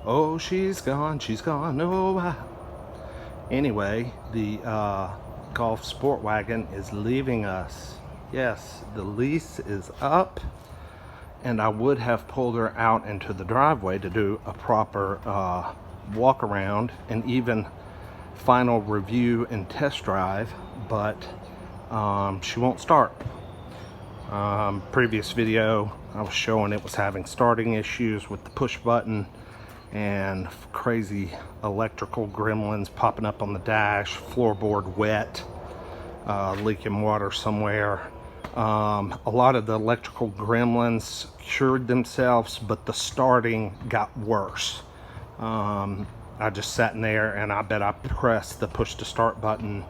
Oh, she's gone, oh. Anyway, the Golf Sportwagen is leaving us. Yes, the lease is up, and I would have pulled her out into the driveway to do a proper walk around and even final review and test drive, but she won't start. Previous video I was showing it was having starting issues with the push button and crazy electrical gremlins popping up on the dash, floorboard wet, leaking water somewhere. A lot of the electrical gremlins cured themselves, but the starting got worse. I just sat in there and I bet I pressed the push to start button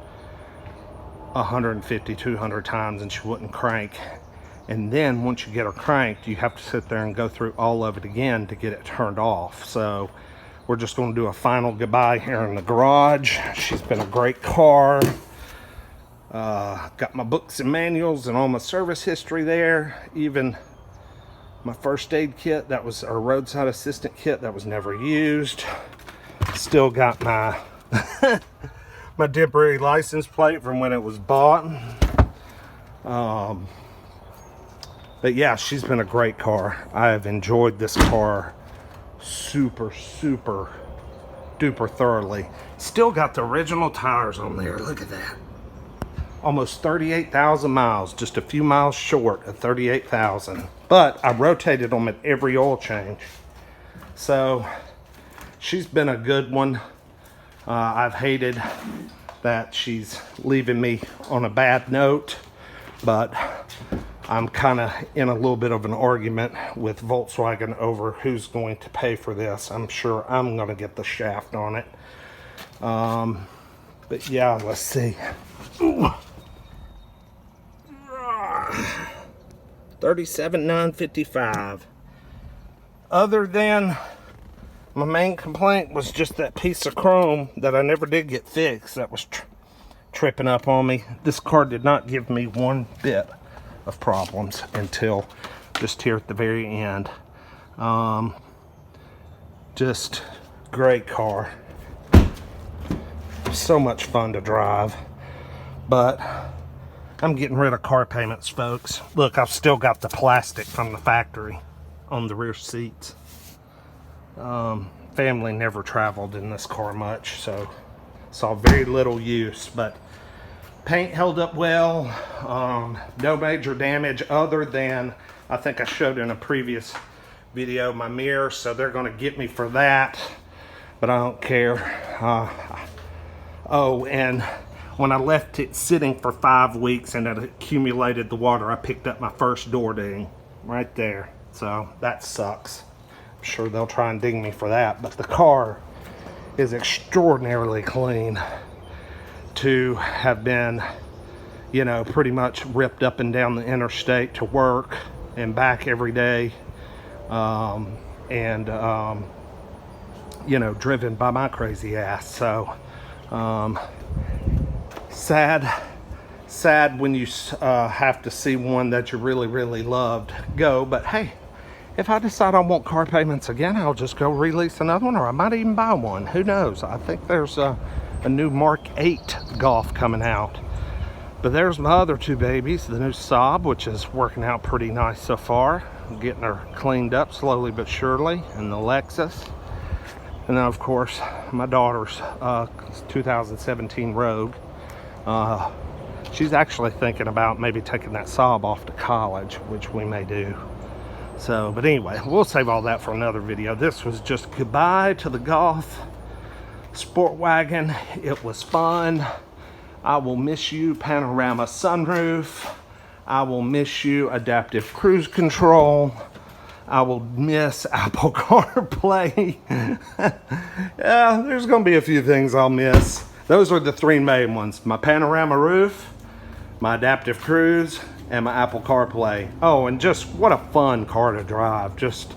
150, 200 times and she wouldn't crank. And then once you get her cranked, you have to sit there and go through all of it again to get it turned off. So we're just going to do a final goodbye here in the garage. She's been a great car. Got my books and manuals and all my service history there. Even my first aid kit, that was our roadside assistant kit that was never used. Still got my my temporary license plate from when it was bought. But yeah, she's been a great car. I have enjoyed this car super duper thoroughly. Still got the original tires on there. Look at that. Almost 38,000 miles, just a few miles short of 38,000. But I rotated them at every oil change. So she's been a good one. I've hated that she's leaving me on a bad note, but I'm kind of in a little bit of an argument with Volkswagen over who's going to pay for this. I'm sure I'm going to get the shaft on it. But yeah, let's see. Ooh. 37,955. Other than my main complaint was just that piece of chrome that I never did get fixed. That was tripping up on me. This car did not give me one bit of problems until just here at the very end. Just great car. So much fun to drive. But I'm getting rid of car payments, folks. Look, I've still got the plastic from the factory on the rear seats. Family never traveled in this car much, so saw very little use, but paint held up well. No major damage other than, I think I showed in a previous video, my mirror, so they're going to get me for that, but I don't care. Oh, and when I left it sitting for 5 weeks and it accumulated the water, I picked up my first door ding right there, so that sucks. I'm sure they'll try and ding me for that, but the car is extraordinarily clean to have been, you know, pretty much ripped up and down the interstate to work and back every day, you know, driven by my crazy ass. So sad when you have to see one that you really loved go. But hey, if I decide I want car payments again, I'll just go release another one, or I might even buy one. Who knows? I think there's a new Mark 8 Golf coming out. But there's my other two babies, the new Saab, which is working out pretty nice so far. I'm getting her cleaned up slowly but surely, and the Lexus. And then of course my daughter's 2017 Rogue. She's actually thinking about maybe taking that Saab off to college, which we may do. So, but anyway, we'll save all that for another video. This was just goodbye to the Golf Sportwagon. It was fun. I will miss you, panorama sunroof. I will miss you, adaptive cruise control. I will miss Apple CarPlay. Yeah, there's gonna be a few things I'll miss. Those are the three main ones: my panorama roof, my adaptive cruise, and my Apple CarPlay. Oh, and just what a fun car to drive. Just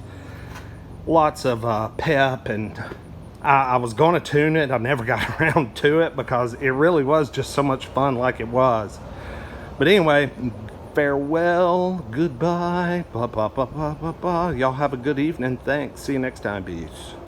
lots of pep, and I was gonna tune it. I never got around to it because it really was just so much fun like it was. But anyway, farewell, goodbye, blah, blah, blah, blah, blah, blah. Y'all have a good evening. Thanks. See you next time, peace.